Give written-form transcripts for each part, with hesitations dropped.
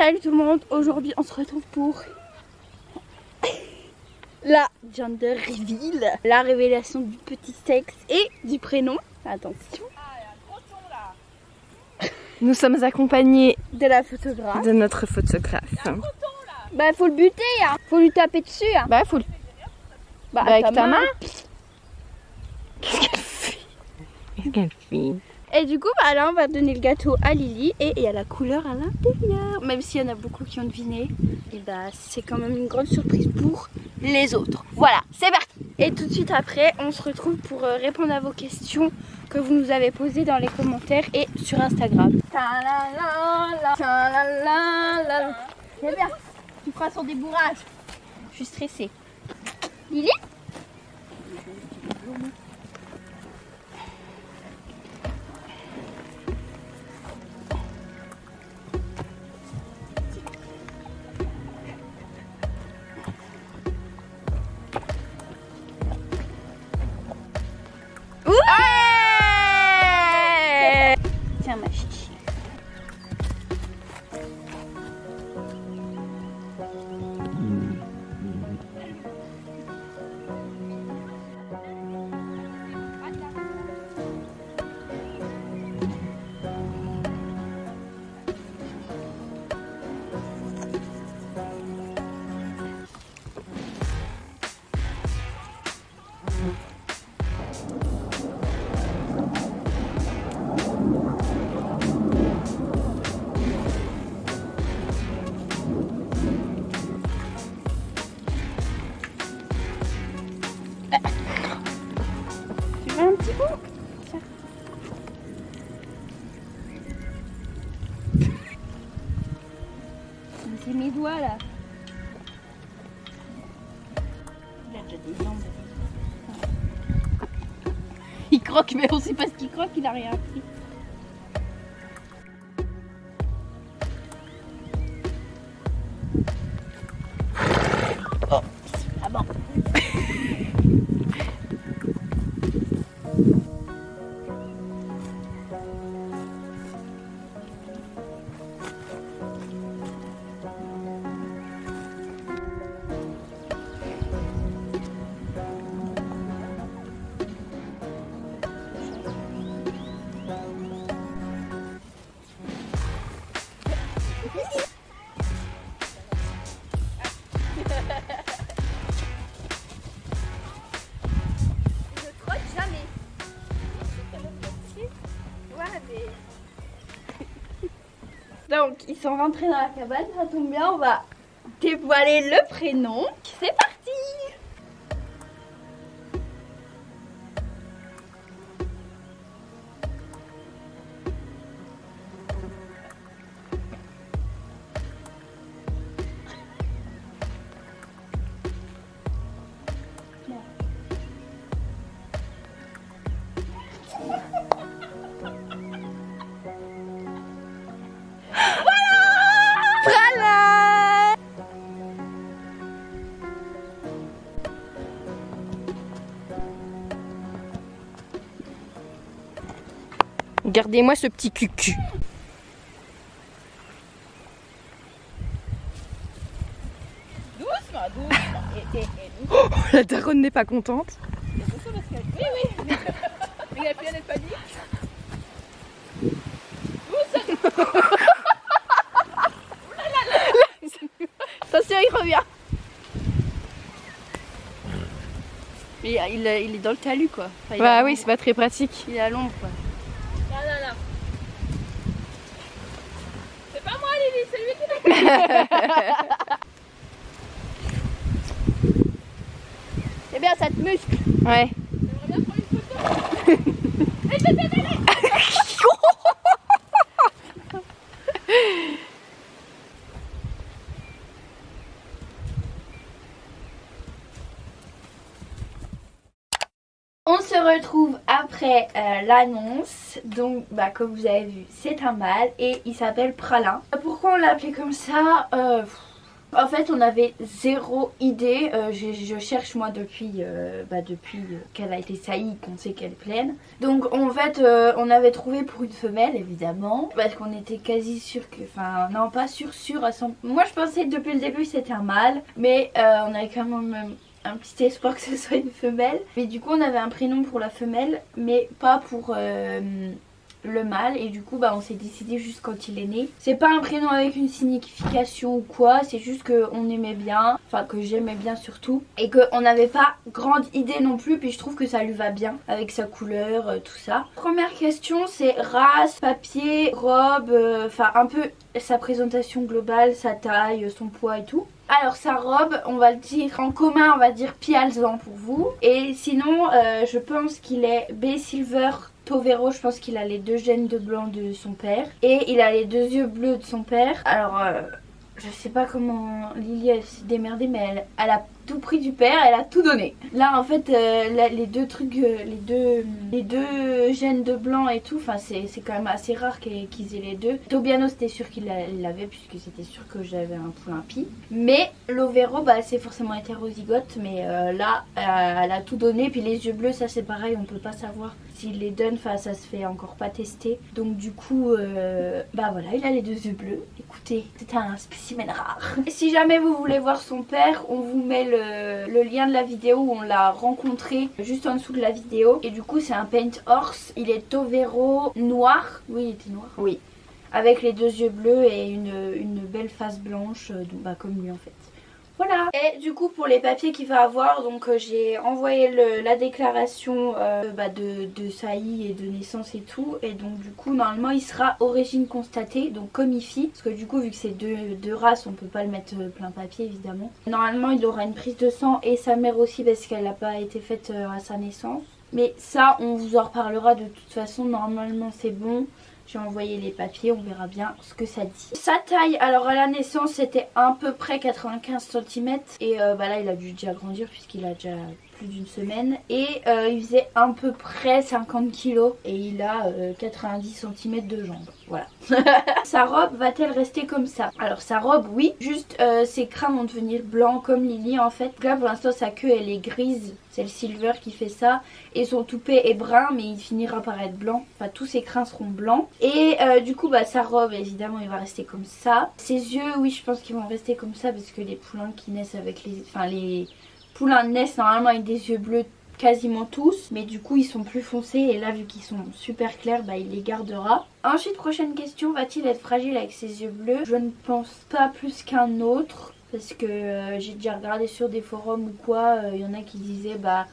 Salut tout le monde, aujourd'hui on se retrouve pour la gender reveal, la révélation du petit sexe et du prénom. Attention. Nous sommes accompagnés de la photographe. De notre photographe. Bah faut le buter, hein. Faut lui taper dessus. Hein. Bah faut le... Bah, avec ta main. Qu'est-ce qu'elle fait? Qu'est-ce qu'elle fait? Et du coup, bah là, on va donner le gâteau à Lily et il y a la couleur à l'intérieur. Même s'il y en a beaucoup qui ont deviné, et bah c'est quand même une grande surprise pour les autres. Voilà, c'est parti. Et tout de suite après, on se retrouve pour répondre à vos questions que vous nous avez posées dans les commentaires et sur Instagram. C'est bien, tu feras son débourrage. Je suis stressée. Lily ? Tiens ma chichi. Tu veux un petit bout? Tiens. C'est mes doigts là. Il a déjà des jambes. Il croque, mais on sait pas ce qu'il croque, il a rien appris. Oh. Ah bon. Donc ils sont rentrés dans la cabane, ça tombe bien, on va dévoiler le prénom. C'est parti! Regardez-moi ce petit cucu. Doucement, doucement. Oh, la daronne n'est pas contente. Oui, oui. Il a plus à être panique. Attention, il revient. Mais il est dans le talus quoi. Enfin, Bah oui, c'est pas très pratique. Il est à l'ombre quoi. Non. C'est pas moi Lily, c'est lui qui l'a fait. C'est bien, ça te muscle. Ouais. J'aimerais bien prendre une photo. Allez. On se retrouve après l'annonce. Donc comme vous avez vu, c'est un mâle et il s'appelle Pralin. Pourquoi on l'a appelé comme ça? En fait on avait zéro idée, je cherche moi depuis, qu'elle a été saillie, qu'on sait qu'elle est pleine. Donc en fait on avait trouvé pour une femelle évidemment, parce qu'on était quasi sûr que, enfin non pas sûr à 100%. Moi je pensais depuis le début c'était un mâle, mais on avait quand même un petit espoir que ce soit une femelle. Mais du coup on avait un prénom pour la femelle mais pas pour le mâle, et du coup bah on s'est décidé juste quand il est né. C'est pas un prénom avec une signification ou quoi, c'est juste qu'on aimait bien, enfin que j'aimais bien surtout, et qu'on n'avait pas grande idée non plus, puis je trouve que ça lui va bien avec sa couleur, tout ça. Première question, c'est race, papier, robe, enfin un peu sa présentation globale, sa taille, son poids et tout. Alors sa robe, on va le dire en commun, on va dire Pialzan pour vous. Et sinon, je pense qu'il est B Silver Tovero, je pense qu'il a les 2 gènes de blanc de son père. Et il a les 2 yeux bleus de son père. Alors, je sais pas comment Lily s'est démerdée, mais elle a tout pris du père, elle a tout donné. Là en fait les deux trucs, les deux gènes de blanc et tout, enfin c'est quand même assez rare qu'ils aient les deux. Tobiano c'était sûr qu'il l'avait, puisque c'était sûr que j'avais un poulain pie. Mais l'Overo bah c'est forcément hétérozygote, mais là elle a tout donné. Puis les yeux bleus ça c'est pareil, on peut pas savoir s'il les donne, enfin ça se fait encore pas tester. Donc du coup bah voilà, il a les 2 yeux bleus. Écoutez, c'est un spécimen rare. Et si jamais vous voulez voir son père, on vous met le lien de la vidéo où on l'a rencontré juste en dessous de la vidéo. Et du coup c'est un paint horse, il est Tovero noir. Oui, il était noir. Oui, avec les 2 yeux bleus et une belle face blanche, bah, comme lui en fait. Voilà. Et du coup pour les papiers qu'il va avoir, donc j'ai envoyé la déclaration de saillie et de naissance et tout. Et donc du coup normalement il sera origine constatée, donc comme IFI. Parce que du coup vu que c'est deux races, on peut pas le mettre plein papier évidemment. Normalement il aura une prise de sang, et sa mère aussi, parce qu'elle n'a pas été faite à sa naissance. Mais ça on vous en reparlera de toute façon, normalement c'est bon. J'ai envoyé les papiers, on verra bien ce que ça dit. Sa taille, alors à la naissance c'était à peu près 95 cm. Et bah là il a dû déjà grandir puisqu'il a déjà plus d'une semaine. Et il faisait à peu près 50 kg. Et il a 90 cm de jambes. Voilà. Sa robe va-t-elle rester comme ça? Alors sa robe oui, juste ses crins vont devenir blancs comme Lily en fait. Là pour l'instant sa queue elle est grise. C'est le Silver qui fait ça. Et son toupet est brun, mais il finira par être blanc. Enfin tous ses crins seront blancs. Et du coup bah sa robe évidemment il va rester comme ça. Ses yeux oui je pense qu'ils vont rester comme ça, parce que les poulains qui naissent avec les... Enfin les poulains naissent normalement avec des yeux bleus quasiment tous, mais du coup ils sont plus foncés, et là vu qu'ils sont super clairs bah il les gardera. Ensuite prochaine question, va-t-il être fragile avec ses yeux bleus? Je ne pense pas plus qu'un autre, parce que j'ai déjà regardé sur des forums ou quoi, il y en a qui disaient bah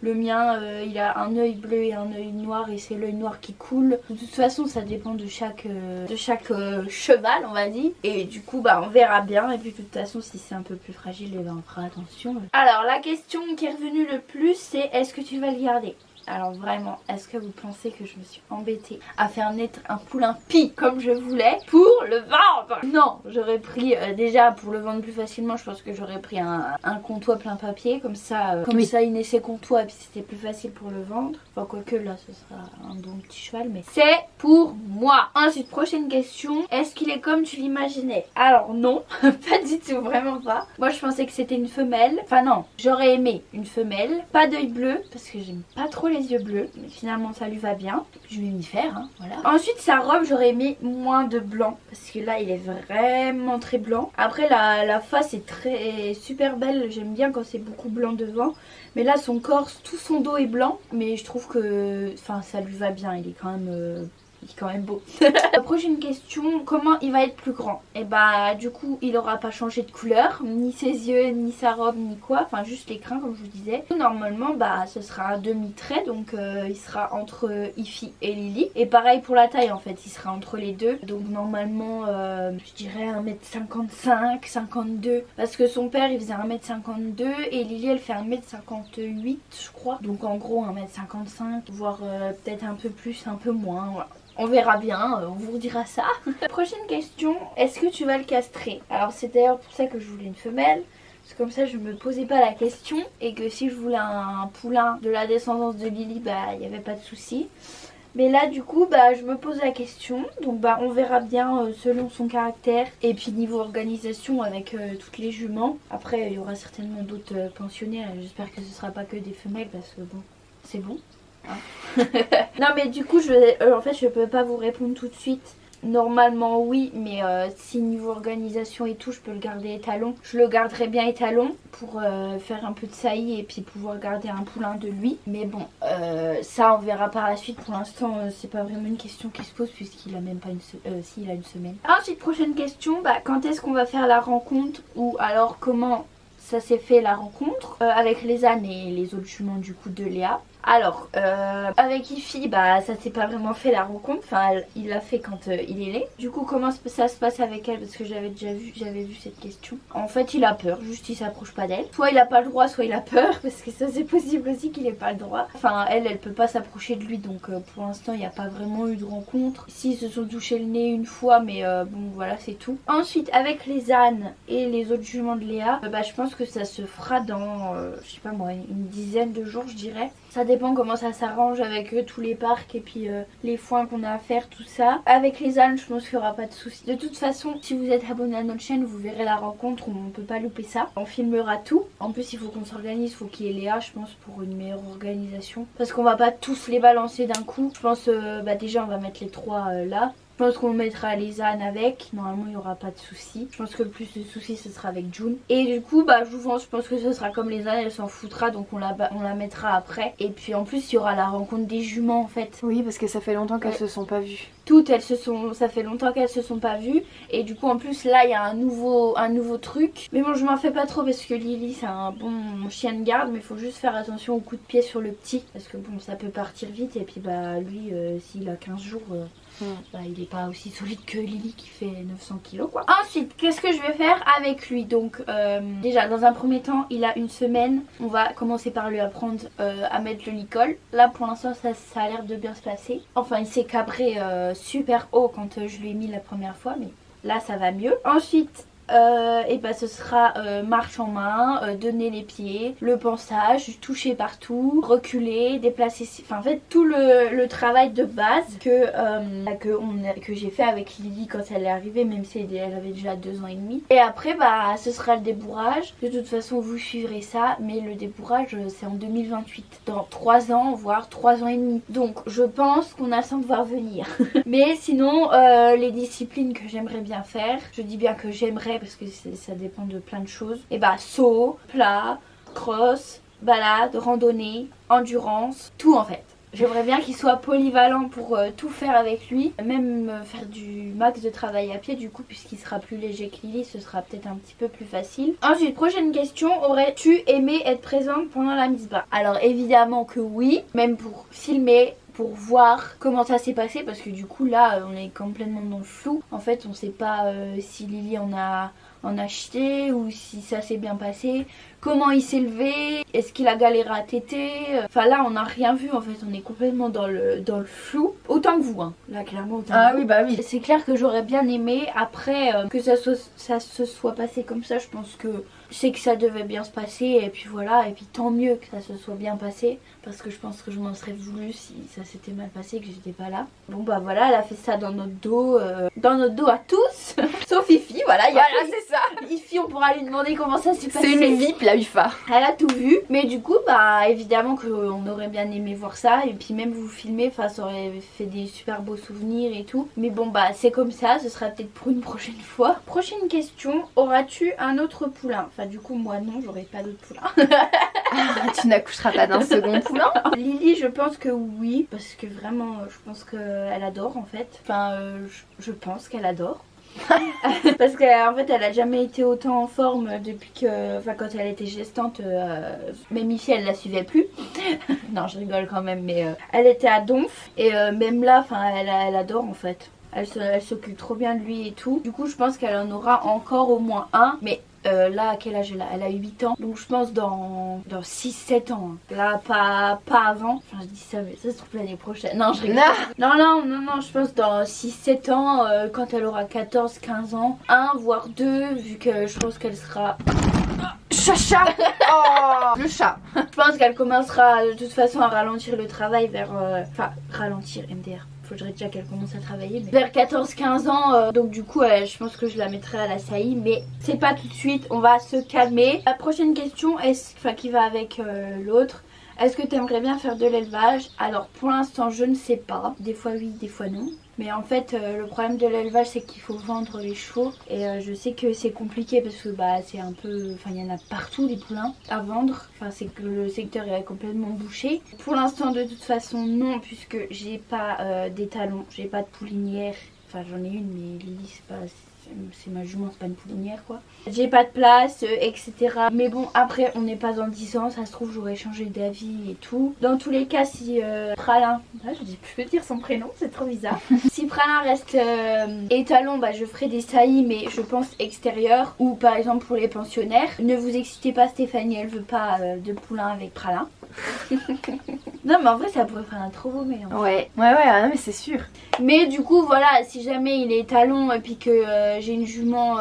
le mien il a un œil bleu et un œil noir, et c'est l'œil noir qui coule. De toute façon ça dépend de chaque cheval on va dire, et du coup bah on verra bien. Et puis de toute façon si c'est un peu plus fragile, et ben on fera attention. Alors la question qui est revenue le plus c'est: est-ce que tu vas le garder? Alors vraiment, est-ce que vous pensez que je me suis embêtée à faire naître un poulain pie comme je voulais pour le vendre? Non, j'aurais pris déjà pour le vendre plus facilement, je pense que j'aurais pris un comtois plein papier, comme ça il naissait comtois, et puis c'était plus facile pour le vendre. Enfin quoique là ce sera un bon petit cheval, mais c'est pour moi. Ensuite prochaine question, est-ce qu'il est comme tu l'imaginais? Alors non, pas du tout, vraiment pas. Moi je pensais que c'était une femelle, enfin non, j'aurais aimé une femelle, pas d'œil bleu parce que j'aime pas trop les yeux bleus, mais finalement ça lui va bien. Je vais m'y faire, hein, voilà. Ensuite sa robe j'aurais aimé moins de blanc, parce que là il est vraiment très blanc. Après la face est super belle, j'aime bien quand c'est beaucoup blanc devant. Mais là son corps, tout son dos est blanc, mais je trouve que enfin ça lui va bien, il est quand même beau. La prochaine question, comment il va être plus grand? Et bah du coup il aura pas changé de couleur, ni ses yeux, ni sa robe, ni quoi, enfin juste les crins comme je vous disais. Normalement bah ce sera un demi-trait, donc il sera entre Ify et Lily. Et pareil pour la taille en fait, il sera entre les deux. Donc normalement je dirais 1m55, 52. Parce que son père il faisait 1m52 et Lily elle fait 1m58 je crois. Donc en gros 1m55, voire peut-être un peu plus, un peu moins, voilà. On verra bien, on vous redira ça. Prochaine question, est-ce que tu vas le castrer? Alors c'est d'ailleurs pour ça que je voulais une femelle, parce que comme ça je me posais pas la question, et que si je voulais un poulain de la descendance de Lily, bah il n'y avait pas de souci. Mais là du coup bah je me pose la question. Donc bah on verra bien selon son caractère. Et puis niveau organisation avec toutes les juments. Après il y aura certainement d'autres pensionnaires. J'espère que ce sera pas que des femelles parce que bon c'est bon. Hein. Non mais du coup en fait je peux pas vous répondre tout de suite. Normalement oui, mais si niveau organisation et tout je peux le garder étalon, je le garderai bien étalon pour faire un peu de saillie et puis pouvoir garder un poulain de lui. Mais bon ça on verra par la suite. Pour l'instant c'est pas vraiment une question qui se pose puisqu'il a même pas s'il a une semaine. Ensuite prochaine question, bah, quand est-ce qu'on va faire la rencontre ou alors comment ça s'est fait la rencontre avec les ânes et les autres juments du coup de Léa. Alors, avec Ify, bah ça s'est pas vraiment fait la rencontre, enfin il l'a fait quand il est né. Du coup comment ça se passe avec elle parce que j'avais vu cette question. En fait il a peur, juste il s'approche pas d'elle. Soit il a pas le droit, soit il a peur parce que ça c'est possible aussi qu'il ait pas le droit. Enfin elle peut pas s'approcher de lui donc pour l'instant il n'y a pas vraiment eu de rencontre. S'ils se sont touchés le nez une fois mais bon voilà c'est tout. Ensuite avec les ânes et les autres juments de Léa, bah je pense que ça se fera dans, je sais pas moi, une dizaine de jours je dirais. Ça dépend comment ça s'arrange avec tous les parcs et puis les foins qu'on a à faire, tout ça. Avec les ânes, je pense qu'il n'y aura pas de soucis. De toute façon, si vous êtes abonné à notre chaîne, vous verrez la rencontre, on ne peut pas louper ça. On filmera tout. En plus, il faut qu'on s'organise, il faut qu'il y ait Léa, je pense, pour une meilleure organisation. Parce qu'on va pas tous les balancer d'un coup. Je pense, bah déjà, on va mettre les trois là. Je pense qu'on mettra les ânes avec. Normalement il n'y aura pas de soucis. Je pense que le plus de soucis ce sera avec June. Et du coup bah je pense que ce sera comme les ânes. Elle s'en foutra donc on la mettra après. Et puis en plus il y aura la rencontre des juments en fait. Oui parce que ça fait longtemps qu'elles se sont pas vues. Toutes ça fait longtemps qu'elles se sont pas vues. Et du coup en plus là il y a un nouveau truc. Mais bon je m'en fais pas trop parce que Lily c'est un bon chien de garde. Mais il faut juste faire attention au coup de pied sur le petit. Parce que bon ça peut partir vite. Et puis bah lui s'il a 15 jours... bah, il n'est pas aussi solide que Lily qui fait 900 kg quoi. Ensuite qu'est-ce que je vais faire avec lui. Donc déjà dans un premier temps il a une semaine. On va commencer par lui apprendre à mettre le licol. Là pour l'instant ça a l'air de bien se passer. Enfin il s'est cabré super haut quand je lui ai mis la première fois. Mais là ça va mieux. Ensuite et bah ce sera marche en main, donner les pieds, le pansage, toucher partout, reculer, déplacer, enfin en fait tout le travail de base que j'ai fait avec Lily quand elle est arrivée, même si elle avait déjà 2 ans et demi. Et après bah ce sera le débourrage. De toute façon vous suivrez ça, mais le débourrage c'est en 2028, dans 3 ans voire 3 ans et demi. Donc je pense qu'on a le temps de voir venir. Mais sinon les disciplines que j'aimerais bien faire, je dis bien que j'aimerais parce que ça dépend de plein de choses. Et bah saut, plat, cross, balade, randonnée, endurance, tout en fait. J'aimerais bien qu'il soit polyvalent pour tout faire avec lui. Même faire du max de travail à pied du coup puisqu'il sera plus léger que Lily, ce sera peut-être un petit peu plus facile. Ensuite prochaine question, aurais-tu aimé être présente pendant la mise bas? Alors évidemment que oui, même pour filmer, pour voir comment ça s'est passé parce que du coup là on est complètement dans le flou. En fait on sait pas si Lily en a acheté ou si ça s'est bien passé, comment il s'est levé, est-ce qu'il a galéré à téter. Enfin là on n'a rien vu en fait, on est complètement dans le flou. Autant que vous hein, là clairement autant que vous. Oui bah oui. C'est clair que j'aurais bien aimé après que ça se soit passé comme ça. Je pense que c'est que ça devait bien se passer et puis voilà, et puis tant mieux que ça se soit bien passé parce que je pense que je m'en serais voulu si ça s'était mal passé, que j'étais pas là. Bon bah voilà, elle a fait ça dans notre dos à tous sauf Ify, voilà, c'est ça. Ify on pourra lui demander comment ça s'est passé. C'est une VIP la UFA. Elle a tout vu, mais du coup bah évidemment qu'on aurait bien aimé voir ça et puis même vous filmer, enfin ça aurait fait des super beaux souvenirs et tout. Mais bon bah c'est comme ça, ce sera peut-être pour une prochaine fois. Prochaine question, auras-tu un autre poulain? Enfin du coup moi non, j'aurai pas d'autre poulain. Tu n'accoucheras pas d'un second poulain? Lily je pense que oui, parce que vraiment je pense qu'elle adore en fait. Enfin je pense qu'elle adore. Parce qu'en fait elle a jamais été autant en forme depuis que, enfin quand elle était gestante, même Ify elle la suivait plus. Non je rigole quand même, mais elle était à Donf et même là enfin elle adore en fait. Elle s'occupe trop bien de lui et tout. Du coup je pense qu'elle en aura encore au moins un. Mais là à quel âge elle a 8 ans. Donc je pense dans 6-7 ans hein. Là pas avant. Enfin je dis ça mais ça se trouve l'année prochaine. Non je rigole. Non je pense dans 6-7 ans quand elle aura 14-15 ans. 1 voire 2 vu que je pense qu'elle sera... Chacha. Oh, le chat. Je pense qu'elle commencera de toute façon à ralentir le travail vers... Enfin, ralentir MDR. Faudrait déjà qu'elle commence à travailler, mais vers 14-15 ans, donc du coup je pense que je la mettrai à la saillie, mais c'est pas tout de suite, on va se calmer. La prochaine question, qui va avec l'autre, est-ce que tu aimerais bien faire de l'élevage? Alors pour l'instant je ne sais pas, des fois oui, des fois non. Mais en fait le problème de l'élevage c'est qu'il faut vendre les chevaux et je sais que c'est compliqué parce que bah c'est un peu, enfin il y en a partout des poulains à vendre, enfin c'est que le secteur est complètement bouché. Pour l'instant de toute façon non, puisque j'ai pas d'étalons, j'ai pas de poulinière, enfin j'en ai une mais Lily c'est ma jument, c'est pas une poulinière quoi. J'ai pas de place, etc. Mais bon, après on n'est pas dans 10 ans, ça se trouve j'aurais changé d'avis et tout. Dans tous les cas, si Pralin, je peux dire son prénom, c'est trop bizarre. Si Pralin reste étalon, bah je ferai des saillies, mais je pense extérieures. Ou par exemple pour les pensionnaires. Ne vous excitez pas, Stéphanie, elle veut pas de poulain avec Pralin. Non mais en vrai ça pourrait faire un trop beau mélange. Ouais, mais c'est sûr. Mais du coup voilà, si jamais il est étalon et puis que j'ai une jument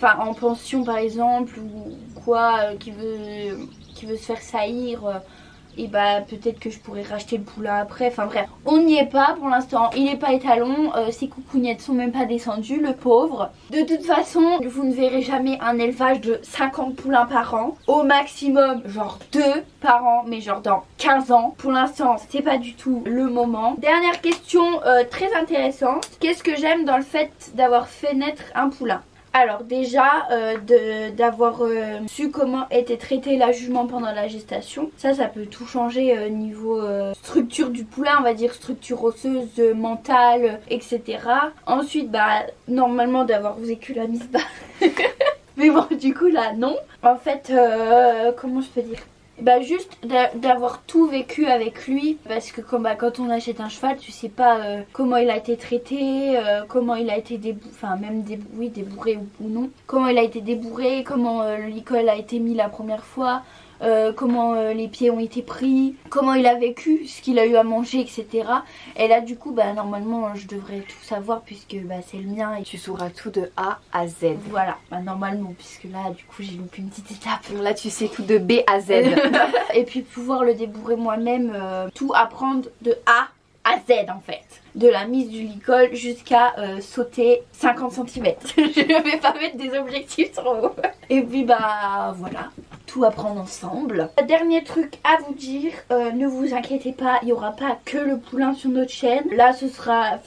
en pension par exemple ou quoi qui veut se faire saillir, et bah peut-être que je pourrais racheter le poulain après. Enfin bref, on n'y est pas pour l'instant, il n'est pas étalon, ses coucougnettes sont même pas descendues, le pauvre. De toute façon, vous ne verrez jamais un élevage de 50 poulains par an. Au maximum, genre 2 par an, mais genre dans 15 ans. Pour l'instant, c'est pas du tout le moment. Dernière question très intéressante. Qu'est-ce que j'aime dans le fait d'avoir fait naître un poulain? Alors déjà d'avoir su comment était traitée la jument pendant la gestation, ça peut tout changer niveau structure du poulain, on va dire structure osseuse, mentale, etc. Ensuite bah normalement d'avoir vécu la mise bas. Mais bon du coup là non. En fait comment je peux dire, bah juste d'avoir tout vécu avec lui, parce que quand on achète un cheval tu sais pas comment il a été traité, comment il a été débourré ou non, comment il a été débourré, comment le licol a été mis la première fois, comment les pieds ont été pris, comment il a vécu, ce qu'il a eu à manger, etc. Et là du coup bah normalement je devrais tout savoir puisque bah c'est le mien et tu sauras tout de A à Z. Voilà, bah normalement, puisque là du coup j'ai loupé une petite étape. Là tu sais tout de B à Z. Et puis pouvoir le débourrer moi-même, tout apprendre de A à Z en fait. De la mise du licol jusqu'à sauter 50 cm. Je ne vais pas mettre des objectifs trop hauts. Et puis bah voilà, tout apprendre ensemble. Dernier truc à vous dire, ne vous inquiétez pas, il n'y aura pas que le poulain sur notre chaîne. Là ce sera,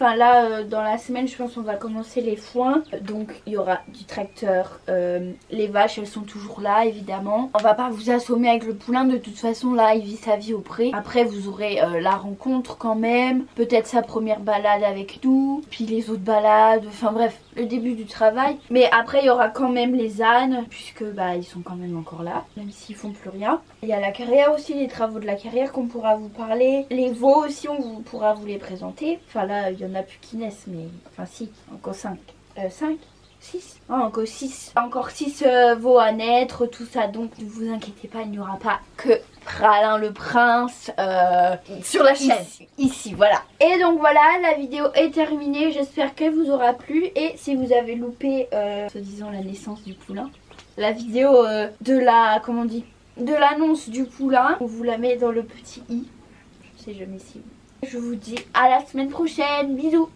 dans la semaine je pense on va commencer les foins. Donc il y aura du tracteur, les vaches elles sont toujours là évidemment. On va pas vous assommer avec le poulain, de toute façon là il vit sa vie au pré. Après vous aurez la rencontre quand même, peut-être sa première balade avec nous, puis les autres balades, enfin bref, le début du travail. Mais après il y aura quand même les ânes, puisque bah ils sont quand même encore là, même s'ils font plus rien. Il y a la carrière aussi, les travaux de la carrière qu'on pourra vous parler. Les veaux aussi on pourra vous les présenter. Enfin là il y en a plus qui naissent, mais enfin si, encore 5. 5 6 encore 6 veaux à naître, tout ça, donc ne vous inquiétez pas, il n'y aura pas que Pralin le prince sur la chaîne ici, voilà. Et donc voilà, la vidéo est terminée, j'espère qu'elle vous aura plu. Et si vous avez loupé soi-disant la naissance du poulain, la vidéo de la, comment on dit, de l'annonce du poulain, on vous la met dans le petit i, je sais jamais si. Je vous dis à la semaine prochaine, bisous.